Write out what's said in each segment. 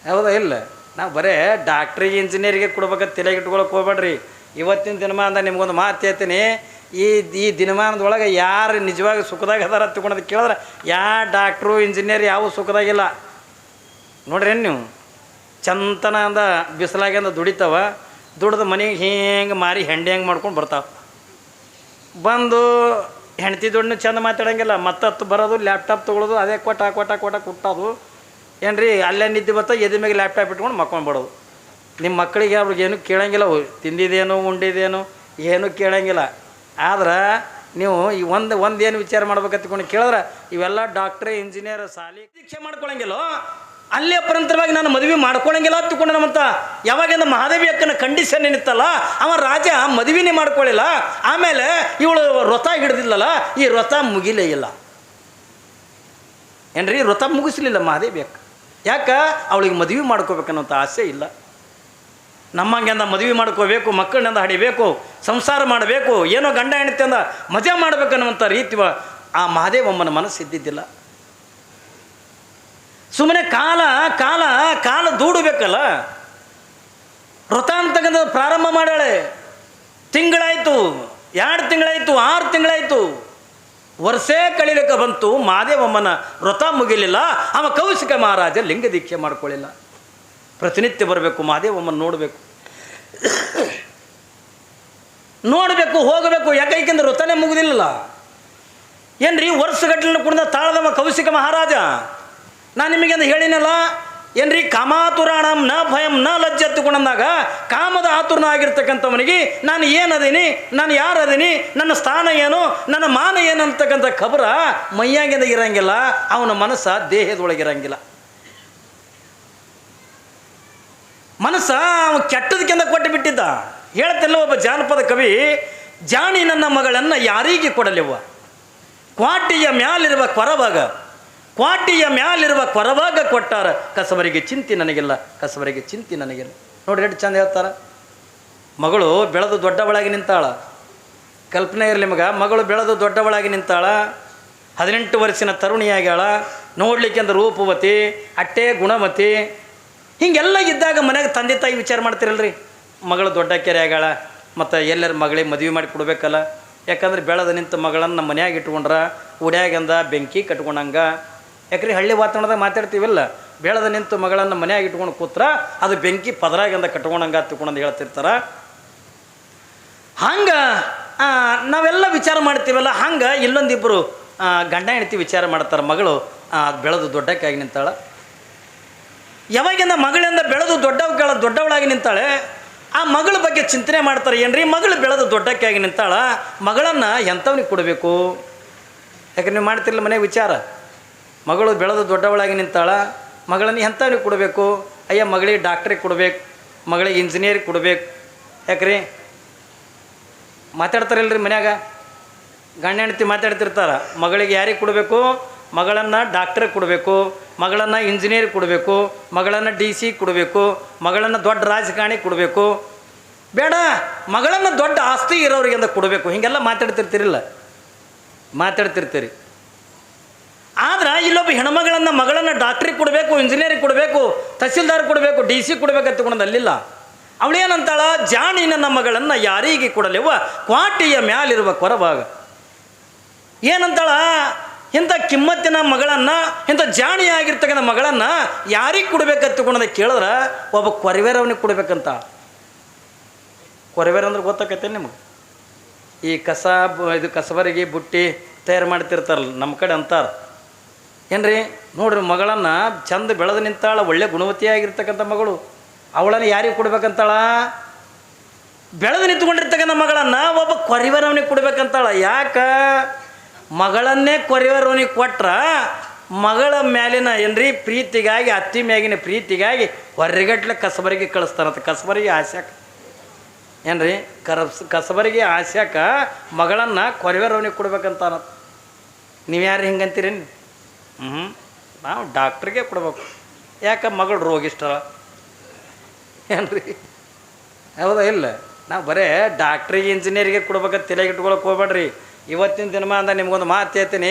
ಹೌದಾ ಇಲ್ಲ? ನಾವು ಬರೇ ಡಾಕ್ಟ್ರಿಗೆ ಇಂಜಿನಿಯರಿಗೆ ಕೊಡ್ಬೇಕಂತ ತಲೆಗೆ ಇಟ್ಕೊಳಕ್ಕೆ ಹೋಗ್ಬೇಡ್ರಿ. ಇವತ್ತಿನ ದಿನಮಾನದ ನಿಮ್ಗೊಂದು ಮಾತು ಹೇಳ್ತೀನಿ, ಈ ದಿನಮಾನದೊಳಗೆ ಯಾರು ನಿಜವಾಗಿ ಸುಖದಾಗ ಅದಾರ ತಿಳ್ಕೊಳೋದು ಕೇಳಿದ್ರೆ ಯಾವ ಡಾಕ್ಟ್ರು ಇಂಜಿನಿಯರ್ ಯಾವ ಸುಖದಾಗಿಲ್ಲ ನೋಡ್ರಿ. ನೀವು ಚಂತನ ಅಂದ ಬಿಸಿಲಾಗಿಂದ ದುಡಿತಾವ, ದುಡ್ದು ಮನೆಗೆ ಹಿಂಗೆ ಮಾರಿ ಹೆಂಡಿ ಹೆಂಗೆ ಮಾಡ್ಕೊಂಡು ಬರ್ತಾವೆ. ಬಂದು ಹೆಂಡ್ತಿ ದುಡ್ಡು ಚಂದ ಮಾತಾಡೋಂಗಿಲ್ಲ, ಮತ್ತತ್ತು ಬರೋದು ಲ್ಯಾಪ್ಟಾಪ್ ತೊಗೊಳೋದು, ಅದೇ ಕೊಟ್ಟೋದು ಏನು ರೀ. ಅಲ್ಲೇ ನಿದ್ದೆ ಬರ್ತಾ ಎದೆ ಮ್ಯಾಗೆ ಲ್ಯಾಪ್ಟಾಪ್ ಇಟ್ಕೊಂಡು ಮಕ್ಕೊಂಡ್ಬಿಡೋದು. ನಿಮ್ಮ ಮಕ್ಕಳಿಗೆ ಅವ್ರಿಗೆ ಏನು ಕೇಳೋಂಗಿಲ್ಲ, ತಿಂದಿದ್ದೇನು ಉಂಡಿದ್ದೇನು ಏನೂ ಕೇಳೋಂಗಿಲ್ಲ. ಆದ್ರೆ ನೀವು ಈ ಒಂದು ಏನು ವಿಚಾರ ಮಾಡ್ಬೇಕಂತ್ಕೊಂಡು ಕೇಳಿದ್ರೆ ಇವೆಲ್ಲ ಡಾಕ್ಟ್ರೇ ಇಂಜಿನಿಯರ್ ಸಾಲಿ ಶಿಕ್ಷೆ ಮಾಡ್ಕೊಳಂಗಿಲ್ಲೋ, ಅಲ್ಲೇ ಪರಂತರವಾಗಿ ನಾನು ಮದುವೆ ಮಾಡ್ಕೊಳಂಗಿಲ್ಲ ಹತ್ತುಕೊಂಡು ನಮ್ಮಂತ. ಯಾವಾಗಿಂದ ಮಹಾದೇವಿ ಅಕ್ಕನ ಕಂಡೀಷನ್ ಏನಿತ್ತಲ್ಲ, ಅವ ರಾಜ ಮದುವೆನೇ ಮಾಡ್ಕೊಳ್ಳಿಲ್ಲ. ಆಮೇಲೆ ಇವಳು ವ್ರತ ಹಿಡ್ದಿಲ್ಲಲ್ಲ, ಈ ವ್ರತ ಮುಗಿಲೇ ಇಲ್ಲ ಏನ್ರಿ, ವ್ರತ ಮುಗಿಸ್ಲಿಲ್ಲ ಮಹಾದೇವಿ ಅಕ್ಕ. ಯಾಕೆ? ಅವಳಿಗೆ ಮದುವೆ ಮಾಡ್ಕೋಬೇಕನ್ನೋಂಥ ಆಸೆ ಇಲ್ಲ. ನಮ್ಮಂಗೆಂದ ಮದುವೆ ಮಾಡ್ಕೋಬೇಕು, ಮಕ್ಕಳನ್ನಿಂದ ಹಡಿಬೇಕು, ಸಂಸಾರ ಮಾಡಬೇಕು, ಏನೋ ಗಂಡ ಹೆಂಡತಿಯಿಂದ ಮಜಾ ಮಾಡ್ಬೇಕನ್ನುವಂಥ ರೀತಿ ಆ ಮಹಾದೇವಮ್ಮನ ಮನಸ್ಸು ಇದ್ದಿದ್ದಿಲ್ಲ. ಸುಮ್ಮನೆ ಕಾಲ ದೂಡಬೇಕಲ್ಲ. ವ್ರತ ಅಂತಕ್ಕಂಥ ಪ್ರಾರಂಭ ಮಾಡ್ಯಾಳೆ. ತಿಂಗಳಾಯಿತು, 2 ತಿಂಗಳಾಯಿತು, 6 ತಿಂಗಳಾಯಿತು, ವರ್ಷೇ ಕಳಿಲಿಕ್ಕೆ ಬಂತು. ಮಹಾದೇವಮ್ಮನ ವ್ರತ ಮುಗಿಲಿಲ್ಲ. ಅವ ಕೌಶಿಕ ಮಹಾರಾಜ ಲಿಂಗ ದೀಕ್ಷೆ ಮಾಡ್ಕೊಳ್ಳಿಲ್ಲ. ಪ್ರತಿನಿತ್ಯ ಬರಬೇಕು, ಮಹಾದೇವಮ್ಮನ ನೋಡಬೇಕು, ಹೋಗಬೇಕು. ಯಾಕಂದ್ರೆ ವ್ರತನೇ ಮುಗಿದಿಲ್ಲ ಏನ್ರಿ. ವರ್ಷಗಟ್ಟಲೆ ಕುಡಿದ ತಾಳದವ ಕೌಶಿಕ ಮಹಾರಾಜ. ನಾನು ನಿಮಗೆಂದು ಹೇಳಿನಲ್ಲ ಏನ್ರಿ, ಕಾಮಾತುರಾಣಂ ನ ಭಯಂ ನ ಲಜ್ಜೆ ಎತ್ತುಕೊಂಡಂದಾಗ ಕಾಮದ ಆತುರನ ಆಗಿರ್ತಕ್ಕಂಥವನಿಗೆ ನಾನು ಏನದೀನಿ, ನಾನು ಯಾರದೀನಿ, ನನ್ನ ಸ್ಥಾನ ಏನು, ನನ್ನ ಮಾನ ಏನು ಅಂತಕ್ಕಂಥ ಖಬರ ಮೈಯಾಗಿಂದ ಇರಂಗಿಲ್ಲ. ಅವನ ಮನಸ್ಸ ದೇಹದೊಳಗಿರಂಗಿಲ್ಲ. ಮನಸ್ಸ ಅವನು ಕೆಟ್ಟದಕ್ಕಿಂತ ಕೊಟ್ಟು ಬಿಟ್ಟಿದ್ದ. ಹೇಳ್ತಿಲ್ಲ ಒಬ್ಬ ಜಾನಪದ ಕವಿ, ಜಾಣಿ ನನ್ನ ಮಗಳನ್ನು ಯಾರಿಗೆ ಕೊಡಲಿವ, ಕ್ವಾಟಿಯ ಮ್ಯಾಲಿರುವ ಕೊರವಾಗ ಕೊಟ್ಟಾರ, ಕಸವರಿಗೆ ಚಿಂತೆ ನನಗಿಲ್ಲ, ಕಸವರಿಗೆ ಚಿಂತೆ ನನಗಿಲ್ಲ. ನೋಡ್ರಿ ಎಷ್ಟು ಚಂದ ಹೇಳ್ತಾರ. ಮಗಳು ಬೆಳೆದು ದೊಡ್ಡವಳಾಗಿ ನಿಂತಾಳ. ಕಲ್ಪನೆ ಇರಲಿ ಮಗ, ಮಗಳು ಬೆಳೆದು ದೊಡ್ಡವಳಾಗಿ ನಿಂತಾಳ, 18 ವರ್ಷದ ತರುಣಿಯಾಗ್ಯಾಳ, ನೋಡ್ಲಿಕ್ಕೆ ಅಂದ್ರೆ ರೂಪವತಿ, ಅಟ್ಟೆ ಗುಣವತಿ. ಹಿಂಗೆಲ್ಲ ಇದ್ದಾಗ ಮನೆಗೆ ತಂದೆ ತಾಯಿ ವಿಚಾರ ಮಾಡ್ತಿರಲ್ರಿ, ಮಗಳು ದೊಡ್ಡ ಕೆರೆ ಆಗ್ಯಾಳ, ಮತ್ತು ಎಲ್ಲರ ಮಗಳಿಗೆ ಮದುವೆ ಮಾಡಿ ಕೊಡ್ಬೇಕಲ್ಲ. ಯಾಕಂದ್ರೆ ಬೆಳೆದ ನಿಂತ ಮಗಳನ್ನು ನಮ್ಮ ಮನ್ಯಾಗ ಇಟ್ಕೊಂಡ್ರ ಉಡ್ಯಾಗಂದ ಬೆಂಕಿ ಕಟ್ಕೊಂಡಂಗೆ. ಯಾಕ್ರಿ ಹಳ್ಳಿ ವಾತಾವರಣದಾಗ ಮಾತಾಡ್ತೀವಲ್ಲ, ಬೆಳೆದ ನಿಂತು ಮಗಳನ್ನು ಮನ್ಯಾಗ ಇಟ್ಕೊಂಡು ಕೂತ್ರ ಅದು ಬೆಂಕಿ ಪದರಾಗಂದ ಕಟ್ಕೊಂಡಂಗೆ ತಿಳ್ಕೊಂಡಂದು ಹೇಳ್ತಿರ್ತಾರೆ. ಹಂಗೆ ನಾವೆಲ್ಲ ವಿಚಾರ ಮಾಡ್ತೀವಲ್ಲ, ಹಂಗೆ ಇಲ್ಲೊಂದಿಬ್ಬರು ಗಂಡ ಹೆಂಡತಿ ವಿಚಾರ ಮಾಡ್ತಾರೆ. ಮಗಳು ಬೆಳೆದು ದೊಡ್ಡಕ್ಕಾಗಿ ನಿಂತಾಳ. ಯಾವಾಗಿಂದ ಮಗಳಿಂದ ಬೆಳೆದು ದೊಡ್ಡವಳಾಗಿ ನಿಂತಾಳೆ, ಆ ಮಗಳ ಬಗ್ಗೆ ಚಿಂತನೆ ಮಾಡ್ತಾರೆ. ಏನ್ರಿ, ಮಗಳು ಬೆಳೆದು ದೊಡ್ಡಕ್ಕಾಗಿ ನಿಂತಾಳ, ಮಗಳನ್ನು ಎಂಥವ್ನಿಗೆ ಕೊಡಬೇಕು? ಯಾಕೆ ನೀವು ಮಾಡ್ತಿರಲಿಲ್ಲ ಮನೆಗೆ ವಿಚಾರ. ಮಗಳು ಬೆಳೆದು ದೊಡ್ಡವಳಾಗಿ ನಿಂತಾಳ, ಮಗಳನ್ನು ಎಂಥವ್ನಿಗೆ ಕೊಡಬೇಕು? ಅಯ್ಯ, ಮಗಳಿಗೆ ಡಾಕ್ಟ್ರಿಗೆ ಕೊಡ್ಬೇಕು, ಮಗಳಿಗೆ ಇಂಜಿನಿಯರಿಗೆ ಕೊಡ್ಬೇಕು. ಯಾಕ್ರಿ ಮಾತಾಡ್ತಾರಲ್ರಿ ಮನ್ಯಾಗ, ಗಂಡ ಹೆಂಡತಿ ಮಾತಾಡ್ತಿರ್ತಾರೆ. ಮಗಳಿಗೆ ಯಾರಿಗೆ ಕೊಡಬೇಕು? ಮಗಳನ್ನು ಡಾಕ್ಟ್ರಿಗೆ ಕೊಡಬೇಕು, ಮಗಳನ್ನು ಇಂಜಿನಿಯರಿಗೆ ಕೊಡಬೇಕು, ಮಗಳನ್ನು DC ಕೊಡಬೇಕು, ಮಗಳನ್ನು ದೊಡ್ಡ ರಾಜಕಾರಣಿ ಕೊಡಬೇಕು. ಬೇಡ, ಮಗಳನ್ನು ದೊಡ್ಡ ಆಸ್ತಿ ಇರೋರಿಗೆ ಅಂತ ಕೊಡಬೇಕು. ಹೀಗೆಲ್ಲ ಮಾತಾಡ್ತಿರ್ತೀರಿ. ಆದ್ರೆ ಇಲ್ಲೊಬ್ಬ ಹೆಣ್ಮಗಳನ್ನು ಮಗಳನ್ನು ಡಾಕ್ಟ್ರಿಗೆ ಕೊಡಬೇಕು, ಇಂಜಿನಿಯರಿಗೆ ಕೊಡಬೇಕು, ತಹಸೀಲ್ದಾರ್ ಕೊಡಬೇಕು, DC ಕೊಡಬೇಕು ಅಂತಕೊಂಡು ಅಲ್ಲಿಲ್ಲ. ಅವಳೇನಂತಾಳ, ಜಾಣಿ ನನ್ನ ಮಗಳನ್ನು ಯಾರಿಗೆ ಕೊಡಲಿವ, ಕ್ವಾಟಿಯ ಮ್ಯಾಲಿರುವ ಕೊರವಾಗ. ಏನಂತಾಳ, ಇಂಥ ಕಿಮ್ಮತ್ತಿನ ಮಗಳನ್ನು, ಇಂಥ ಜಾಣಿಯಾಗಿರ್ತಕ್ಕಂಥ ಮಗಳನ್ನು ಯಾರಿಗೆ ಕೊಡ್ಬೇಕಂತಕೊಂಡ ಕೇಳಿದ್ರೆ ಒಬ್ಬ ಕೊರವೇರವನಿಗೆ ಕೊಡ್ಬೇಕಂತ. ಕೊರವೇರ ಅಂದ್ರೆ ಗೊತ್ತಾಕೈತೆ ನಿಮಗೆ? ಈ ಕಸಬರಿಗೆ ಬುಟ್ಟಿ ತಯಾರು ಮಾಡ್ತಿರ್ತಾರಲ್ಲ, ನಮ್ಮ ಕಡೆ ಅಂತಾರೆ ಏನ್ರಿ. ನೋಡ್ರಿ, ಮಗಳನ್ನು ಚಂದ ಬೆಳೆದು ನಿಂತಾಳ, ಒಳ್ಳೆ ಗುಣವತಿಯಾಗಿರ್ತಕ್ಕಂಥ ಮಗಳು, ಅವಳನ್ನು ಯಾರಿಗೆ ಕೊಡ್ಬೇಕಂತಾಳ? ಬೆಳೆದು ನಿಂತ್ಕೊಂಡಿರ್ತಕ್ಕಂಥ ಮಗಳನ್ನು ಒಬ್ಬ ಕೊರವೇರವನಿಗೆ ಕೊಡ್ಬೇಕಂತಾಳ. ಯಾಕೆ? ಮಗಳನ್ನೇ ಕೊರವೇರವನಿಗೆ ಕೊಟ್ರ ಮಗಳ ಮ್ಯಾಲಿನ ಏನ್ರಿ ಪ್ರೀತಿಗಾಗಿ, ಅತ್ತಿ ಮ್ಯಾಗಿನ ಪ್ರೀತಿಗಾಗಿ ಹೊರಗಟ್ಲೆ ಕಸಬರಿಗೆ ಕಳಿಸ್ತಾರಂತ. ಕಸಬರಿಗೆ ಆಸ್ಯಾಕ ಏನ್ರಿ, ಕಸಬರಿಗೆ ಆಸ್ಯಾಕ ಮಗಳನ್ನು ಕೊರವೇರವನಿಗೆ ಕೊಡ್ಬೇಕಂತ. ನೀವು ಯಾರು ಹಿಂಗಂತೀರಿ? ನಾವು ಡಾಕ್ಟ್ರಿಗೆ ಕೊಡ್ಬೇಕು. ಯಾಕೆ? ಮಗಳು ರೋಗಿಷ್ಟ ಏನ್ರಿ, ಹೌದಾ ಇಲ್ಲ? ನಾವು ಬರೇ ಡಾಕ್ಟ್ರಿಗೆ ಇಂಜಿನಿಯರಿಗೆ ಕೊಡ್ಬೇಕಂತ ತಲೆಗೆ ಇಟ್ಕೊಳಕ್ಕೆ ಹೋಗ್ಬೇಡ್ರಿ. ಇವತ್ತಿನ ದಿನಮಾನದಾಗ ನಿಮ್ಗೊಂದು ಮಾತು ಹೇಳ್ತೀನಿ,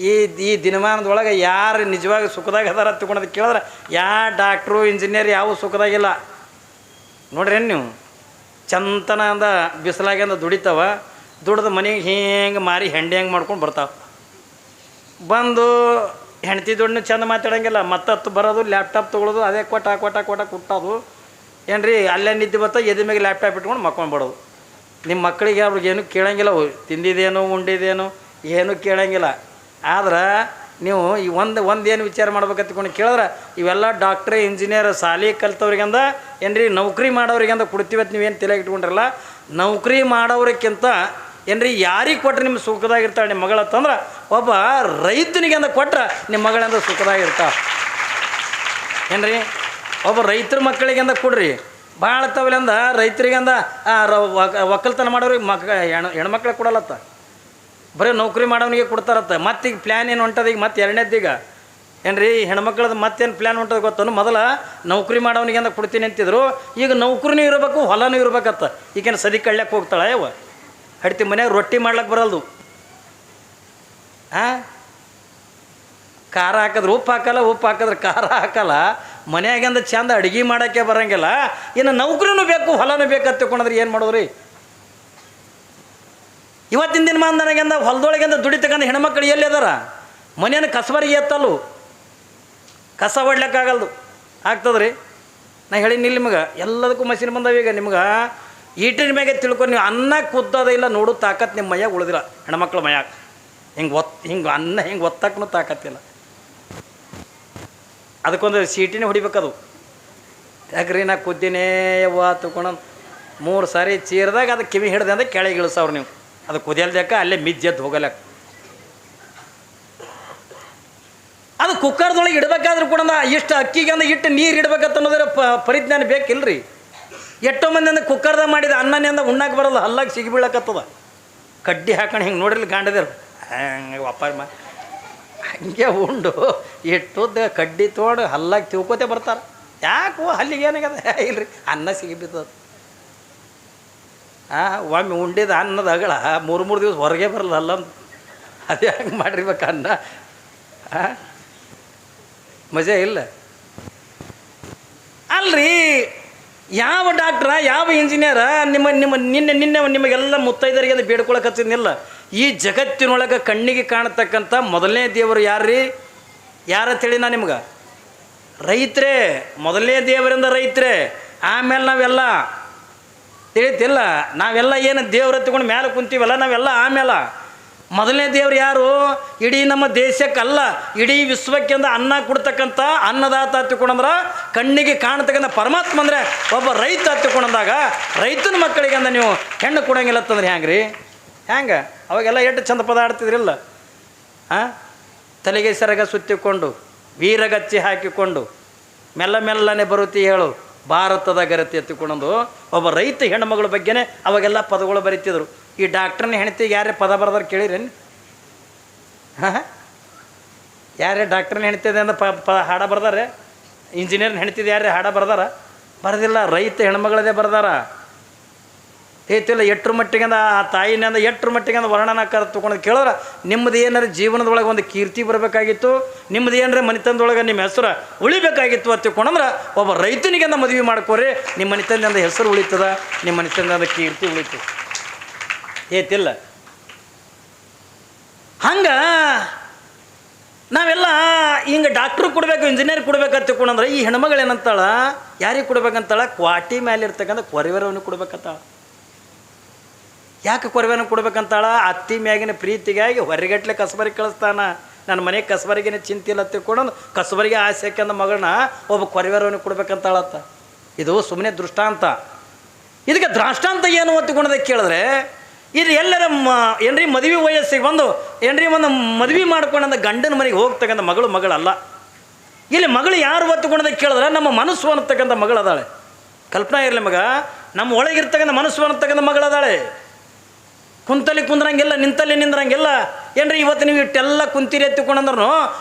ಈ ಈ ದಿನಮಾನದೊಳಗೆ ಯಾರು ನಿಜವಾಗಿ ಸುಖದಾಗ ಅದಾರ ತಿಳ್ಕೊಳೋದು ಕೇಳಿದ್ರೆ ಯಾವ ಡಾಕ್ಟ್ರು ಇಂಜಿನಿಯರ್ ಯಾವ ಸುಖದಾಗಿಲ್ಲ ನೋಡ್ರಿ ನೀವು. ಚಂತನ ಅಂದ ಬಿಸಿಲಾಗಿಂದ ದುಡಿತಾವ, ದುಡ್ದು ಮನೆಗೆ ಹಿಂಗೆ ಮಾರಿ ಹೆಂಡಿ ಹೆಂಗೆ ಮಾಡ್ಕೊಂಡು ಬರ್ತಾವೆ. ಬಂದು ಹೆಂಡ್ತಿ ದುಡ್ಡು ಚಂದ ಮಾತಾಡೋಂಗಿಲ್ಲ, ಮತ್ತತ್ತು ಬರೋದು ಲ್ಯಾಪ್ಟಾಪ್ ತೊಗೊಳೋದು, ಅದೇ ಕೊಟ್ಟ ಕುಟ್ಟೋದು ಏನ್ರಿ. ಅಲ್ಲೇ ನಿದ್ದೆ ಬರ್ತಾ ಎದೆ ಮೇಲೆ ಲ್ಯಾಪ್ಟಾಪ್ ಇಟ್ಕೊಂಡು ಮಕ್ಕೊಂಡ್ಬಿಡೋದು. ನಿಮ್ಮ ಮಕ್ಕಳಿಗೆ ಅವ್ರಿಗೇನು ಕೇಳೋಂಗಿಲ್ಲ, ತಿಂದಿದ್ದೇನು ಉಂಡಿದ್ದೇನು ಏನೂ ಕೇಳೋಂಗಿಲ್ಲ. ಆದ್ರೆ ನೀವು ಈ ಏನು ವಿಚಾರ ಮಾಡ್ಬೇಕಂತ್ಕೊಂಡು ಕೇಳಿದ್ರೆ ಇವೆಲ್ಲ ಡಾಕ್ಟ್ರ್ ಇಂಜಿನಿಯರ್ ಸಾಲಿ ಕಲ್ತವ್ರಿಗಂದ ಏನ್ರಿ ನೌಕರಿ ಮಾಡೋರಿಗಂದ ಕೊಡ್ತೀವತ್ತು ನೀವೇನು ತಲೆ ಇಟ್ಕೊಂಡ್ರಲ್ಲ. ನೌಕರಿ ಮಾಡೋರಿಗಿಂತ ಏನ್ರಿ ಯಾರಿಗೆ ಕೊಟ್ಟರೆ ನಿಮ್ಮ ಸುಖದಾಗಿರ್ತಾಳೆ ನಿಮ್ಮ ಮಗಳತ್ತಂದ್ರೆ ಒಬ್ಬ ರೈತನಿಗಂದ ಕೊಟ್ರೆ ನಿಮ್ಮ ಮಗಳಂದ ಸುಖದಾಗಿರ್ತಾಳೆ ಏನ್ರಿ. ಒಬ್ಬ ರೈತರ ಮಕ್ಕಳಿಗಂದ ಕೊಡ್ರಿ ಭಾಳ ತವಲಿಂದ ರೈತರಿಗಂದ ಒಕ್ಕಲ್ತನ ಮಾಡೋರಿಗೆ ಹೆಣ್ಮಕ್ಳಿಗೆ ಕೊಡಲತ್ತ, ಬರೀ ನೌಕರಿ ಮಾಡೋನಿಗೆ ಕೊಡ್ತಾರತ್ತ. ಮತ್ತೀಗ ಪ್ಲ್ಯಾನ್ ಏನು ಹೊಂಟದ ಈಗ ಮತ್ತೆ ಎರಡನೇದೀಗ ಏನ್ರಿ ಹೆಣ್ಮಕ್ಳದ್ದು ಮತ್ತೇನು ಪ್ಲ್ಯಾನ್ ಹೊಂಟದ ಗೊತ್ತನು. ಮೊದಲ ನೌಕರಿ ಮಾಡೋನಿಗೆ ಅಂದ ಕೊಡ್ತೀನಿ ಅಂತಿದ್ರು, ಈಗ ನೌಕರಿನೂ ಇರಬೇಕು ಹೊಲನೂ ಇರ್ಬೇಕತ್ತ. ಈಗೇನು ಸದಿ ಕಳ್ಯಕ್ಕೆ ಹೋಗ್ತಾಳೆ ಯಾವ ಹಡ್ತಿ ಮನ್ಯಾಗ ರೊಟ್ಟಿ ಮಾಡ್ಲಿಕ್ಕೆ ಬರಲ್ದು. ಖಾರ ಹಾಕಿದ್ರೆ ಉಪ್ಪು ಹಾಕಲ್ಲ, ಉಪ್ಪು ಹಾಕಿದ್ರೆ ಖಾರ ಹಾಕಲ್ಲ. ಮನ್ಯಾಗಿಂದ ಚಂದ ಅಡುಗೆ ಮಾಡೋಕ್ಕೆ ಬರೋಂಗಿಲ್ಲ, ಇನ್ನು ನೌಕರಿನೂ ಬೇಕು ಹೊಲನೂ ಬೇಕಂತ ತಿಳ್ಕೊಂಡ್ರೆ ಏನು ಮಾಡೋದ್ರಿ. ಇವತ್ತಿನ ದಿನಮಾನದಾಗಿಂದ ಹೊಲದೊಳಗಿಂದ ದುಡಿತಕ್ಕಂಥ ಹೆಣ್ಮಕ್ಳು ಎಲ್ಲಿ ಅದಾರ? ಮನೆಯನ್ನು ಕಸಬರಿಗೆ ಎತ್ತಲ್ಲು, ಕಸ ಹೊಡ್ಲಿಕ್ಕಾಗಲ್ದು ಆಗ್ತದ್ರಿ. ನಾ ಹೇಳಿನಿ ನಿಮಗೆ ಎಲ್ಲದಕ್ಕೂ ಮಷಿನ್ ಬಂದವ. ಈಗ ನಿಮ್ಗೆ ಈಟಿನ ಮ್ಯಾಗೆ ತಿಳ್ಕೊಂಡು ನೀವು ಅನ್ನ ಕುದ್ದದ ಇಲ್ಲ ನೋಡು ತಾಕತ್ತು ನಿಮ್ಮ ಮೈಯಾಗ ಉಳಿದಿಲ್ಲ. ಹೆಣ್ಮಕ್ಳು ಮೈಯಾಗ ಹಿಂಗೆ ಅನ್ನ ಹಿಂಗೆ ಒತ್ತಕ್ಕೂ ತಾಕತ್ತಿಲ್ಲ. ಅದಕ್ಕೊಂದು ಸೀಟಿನೇ ಹೊಡಿಬೇಕದು. ಯಾಕ್ರಿ ನಾ ಕುದ್ದಿನೇ ಯವ್ವ ತಿಳ್ಕೊಂಡು 3 ಸಾರಿ ಚೀರ್ದಾಗ ಅದು ಕಿವಿ ಹಿಡ್ದೆ ಅಂದ್ರೆ ಕೆಳಗೆ ಇಳಿಸವ್ರು ನೀವು. ಅದು ಕುದಿಯಲ್ದಕ್ಕ ಅಲ್ಲೇ ಮಿಜ್ಜೆದ್ದು ಹೋಗಲಕ್ಕ. ಅದು ಕುಕ್ಕರ್ದೊಳಗೆ ಇಡಬೇಕಾದ್ರೂ ಕೂಡ ಇಷ್ಟು ಅಕ್ಕಿಗೆ ಅಂದ್ರೆ ಇಟ್ಟು ನೀರು ಇಡ್ಬೇಕಂತ ಅನ್ನೋದ್ರ ಪರಿಜ್ಞಾನ ಬೇಕಿಲ್ರಿ. ಎಷ್ಟೋ ಮಂದಿ ಅಂದ್ರೆ ಕುಕ್ಕರ್ದಾಗ ಮಾಡಿದ ಅನ್ನನಿಂದ ಉಣ್ಣಾಕೆ ಬರೋಲ್ಲ, ಹಲ್ಲಾಗಿ ಸಿಗಿ ಬೀಳಕತ್ತದ. ಕಡ್ಡಿ ಹಾಕೊಂಡು ಹಿಂಗೆ ನೋಡ್ರಿ ಗಾಂಡದಿರು ಹಂಗೆ ವಾಪಾರ ಹಂಗೆ ಉಂಡು ಎಷ್ಟುದ್ದ ಕಡ್ಡಿ ತೊಗೊಂಡು ಹಲ್ಲಾಗಿ ತಿಳ್ಕೋತೆ ಬರ್ತಾರೆ. ಯಾಕೋ ಹಲ್ಲಿಗೆ ಏನಾಗದ ಇಲ್ರಿ ಅನ್ನ ಸಿಗಿ ಬಿದ್ದದ. ಒಮ್ಮೆ ಉಂಡಿದ ಅನ್ನದ ಅಗಳ 3 ದಿವಸ ಹೊರಗೆ ಬರಲ್ಲ ಅಲ್ಲ. ಅದೇ ಹಂಗೆ ಮಾಡಿರ್ಬೇಕು ಅನ್ನ. ಮಜಾ ಇಲ್ಲ ಅಲ್ರಿ. ಯಾವ ಡಾಕ್ಟ್ರ ಯಾವ ಇಂಜಿನಿಯರ ನಿನ್ನೆ ನಿಮಗೆಲ್ಲ ಮುತ್ತೈದರಿಗೆ ಬೇಡ್ಕೊಳಕ್ಕೆ ಹಚ್ಚಿದ್ನಿಲ್ಲ. ಈ ಜಗತ್ತಿನೊಳಗೆ ಕಣ್ಣಿಗೆ ಕಾಣತಕ್ಕಂಥ ಮೊದಲನೇ ದೇವರು ಯಾರ್ರೀ? ಯಾರಂತೇಳಿ ನಾ ನಿಮ್ಗೆ ರೈತರೇ. ಮೊದಲನೇ ದೇವರಿಂದ ರೈತರೇ, ಆಮೇಲೆ ನಾವೆಲ್ಲ ತಿಳಿತಿಲ್ಲ. ನಾವೆಲ್ಲ ಏನು ದೇವ್ರ ತಗೊಂಡು ಮೇಲೆ ಕುಂತೀವಲ್ಲ ನಾವೆಲ್ಲ ಆಮೇಲೆ. ಮೊದಲನೇ ದೇವ್ರು ಯಾರು? ಇಡೀ ನಮ್ಮ ದೇಶಕ್ಕಲ್ಲ ಇಡೀ ವಿಶ್ವಕ್ಕೆ ಅಂದ ಅನ್ನ ಕೊಡ್ತಕ್ಕಂಥ ಅನ್ನದಾತ ಹತ್ತಿಕೊಂಡಂದ್ರೆ ಕಣ್ಣಿಗೆ ಕಾಣತಕ್ಕಂಥ ಪರಮಾತ್ಮ ಅಂದರೆ ಒಬ್ಬ ರೈತ ಹತ್ತಿಕೊಂಡಂದಾಗ ರೈತನ ಮಕ್ಕಳಿಗೆ ಅಂದ ನೀವು ಹೆಣ್ಣು ಕೊಡೋಂಗಿಲ್ಲ ಅಂತಂದ್ರೆ ಹ್ಯಾಂಗ್ರಿ? ಹ್ಯಾಂಗೆ ಅವಾಗೆಲ್ಲ ಎಷ್ಟು ಚಂದ ಪದ ಆಡ್ತಿದ್ರಿಲ್ಲ. ತಲೆಗೆ ಸೆರಗ ಸುತ್ತಿಕೊಂಡು ವೀರಗಚ್ಚಿ ಹಾಕಿಕೊಂಡು ಮೆಲ್ಲನೆ ಬರುತ್ತಿ ಹೇಳು ಭಾರತದ ಗರತಿ ಎತ್ತಿಕೊಂಡು ಒಬ್ಬ ರೈತ ಹೆಣ್ಣುಮಗಳ ಬಗ್ಗೆನೇ ಅವಾಗೆಲ್ಲ ಪದಗಳು ಬರೀತಿದ್ರು. ಈ ಡಾಕ್ಟ್ರನ್ನ ಹೆಣ್ತಿಗೆ ಯಾರೇ ಪದ ಬರ್ದಾರ ಕೇಳಿರೇನು? ಯಾರೇ ಡಾಕ್ಟ್ರನ್ನ ಹೆಣ್ತಿದೆ ಅಂದ ಹಾಡ ಬರ್ದಾರೆ? ಇಂಜಿನಿಯರ್ನ ಹೆಣ್ತಿದೆ ಯಾರೇ ಹಾಡ ಬರ್ದಾರ? ಬರೆದಿಲ್ಲ. ರೈತ ಹೆಣ್ಮಗಳದೇ ಬರ್ದಾರ. ಹೇಳ್ತಿಲ್ಲ ಎಟ್ರ ಮಟ್ಟಿಗೆಂದ ಆ ತಾಯಿನಿಂದ ಎಟ್ರ ಮಟ್ಟಿಗೆಂದ ವರ್ಣನಾಕಾರ ತೊಗೊಂಡು ಕೇಳಿದ್ರೆ ನಿಮ್ಮದು ಏನಾರು ಜೀವನದೊಳಗೆ ಒಂದು ಕೀರ್ತಿ ಬರಬೇಕಾಗಿತ್ತು, ನಿಮ್ಮದು ಏನಾರ ಮನೆತನದೊಳಗೆ ನಿಮ್ಮ ಹೆಸರು ಉಳಿಬೇಕಾಗಿತ್ತು ಅಂತ ತಿಳ್ಕೊಂಡ್ರೆ ಒಬ್ಬ ರೈತನಿಗೆಂದ ಮದುವೆ ಮಾಡ್ಕೋರಿ. ನಿಮ್ಮ ಮನೆತನದಿಂದ ಹೆಸರು ಉಳಿತದ, ನಿಮ್ಮ ಮನೆತನದಿಂದ ಕೀರ್ತಿ ಉಳಿತದೆ. ಏತಿಲ್ಲ ಹಂಗೆ ನಾವೆಲ್ಲ ಹಿಂಗೆ ಡಾಕ್ಟ್ರು ಕೊಡಬೇಕು ಇಂಜಿನಿಯರ್ ಕೊಡ್ಬೇಕಂತ ತಿಳ್ಕೊಂಡ್ರೆ ಈ ಹೆಣ್ಮಗಳು ಏನಂತಾಳ? ಯಾರಿಗೆ ಕೊಡ್ಬೇಕಂತಾಳ? ಕ್ವಾಟಿ ಮೇಲೆ ಇರ್ತಕ್ಕಂಥ ಕೊರಿವರವನಿಗೆ ಕೊಡ್ಬೇಕಂತಾಳ. ಯಾಕೆ ಕೊರವೇನ ಕೊಡ್ಬೇಕಂತಾಳ? ಅತ್ತಿ ಮ್ಯಾಗಿನ ಪ್ರೀತಿಗಾಗಿ ಹೊರಗಟ್ಲೆ ಕಸಬರಿಗೆ ಕಳಿಸ್ತಾನ. ನನ್ನ ಮನೆಗೆ ಕಸಬರಿಗೇನೆ ಚಿಂತಿಲ್ಲ ತಿಳ್ಕೊಂಡು ಕಸಬರಿಗೆ ಆಸೆ ಹಾಕ್ಯಂದ ಮಗಳನ್ನ ಒಬ್ಬ ಕೊರವೇರವನಿಗೆ ಕೊಡ್ಬೇಕಂತಾಳತ್ತ. ಇದು ಸುಮ್ಮನೆ ದೃಷ್ಟಾಂತ. ಇದಕ್ಕೆ ದೃಷ್ಟಾಂತ ಏನು ಒತ್ತುಕೊಂಡದಕ್ಕೆ ಕೇಳಿದ್ರೆ ಇದು ಎಲ್ಲರ ಏನ್ರಿ ಮದುವೆ ವಯಸ್ಸಿಗೆ ಬಂದು ಏನ್ರಿ ಒಂದು ಮದುವೆ ಮಾಡ್ಕೊಂಡಂದ ಗಂಡನ ಮನೆಗೆ ಹೋಗ್ತಕ್ಕಂಥ ಮಗಳಲ್ಲ. ಇಲ್ಲಿ ಮಗಳು ಯಾರು ಒತ್ತುಕೊಂಡದಕ್ಕೆ ಕೇಳಿದ್ರೆ ನಮ್ಮ ಮನಸ್ಸು ಅನ್ನತಕ್ಕಂಥ ಮಗಳದಾಳೆ. ಕಲ್ಪನಾ ಇರಲಿ ಮಗ, ನಮ್ಮ ಒಳಗಿರ್ತಕ್ಕಂಥ ಮನಸ್ಸು ಅನ್ನತಕ್ಕಂಥ ಮಗಳದಾಳೆ. ಕುಂತಲ್ಲಿ ಕುಂದ್ರಂಗಿಲ್ಲ, ನಿಂತಲ್ಲಿ ನಿಂದ್ರಂಗಿಲ್ಲ. ಏನ್ರಿ ಇವತ್ತು ನೀವು ಇಟ್ಟೆಲ್ಲ ಕುಂತಿರಿ ಎತ್ತಿಕೊಂಡಂದ್ರೂ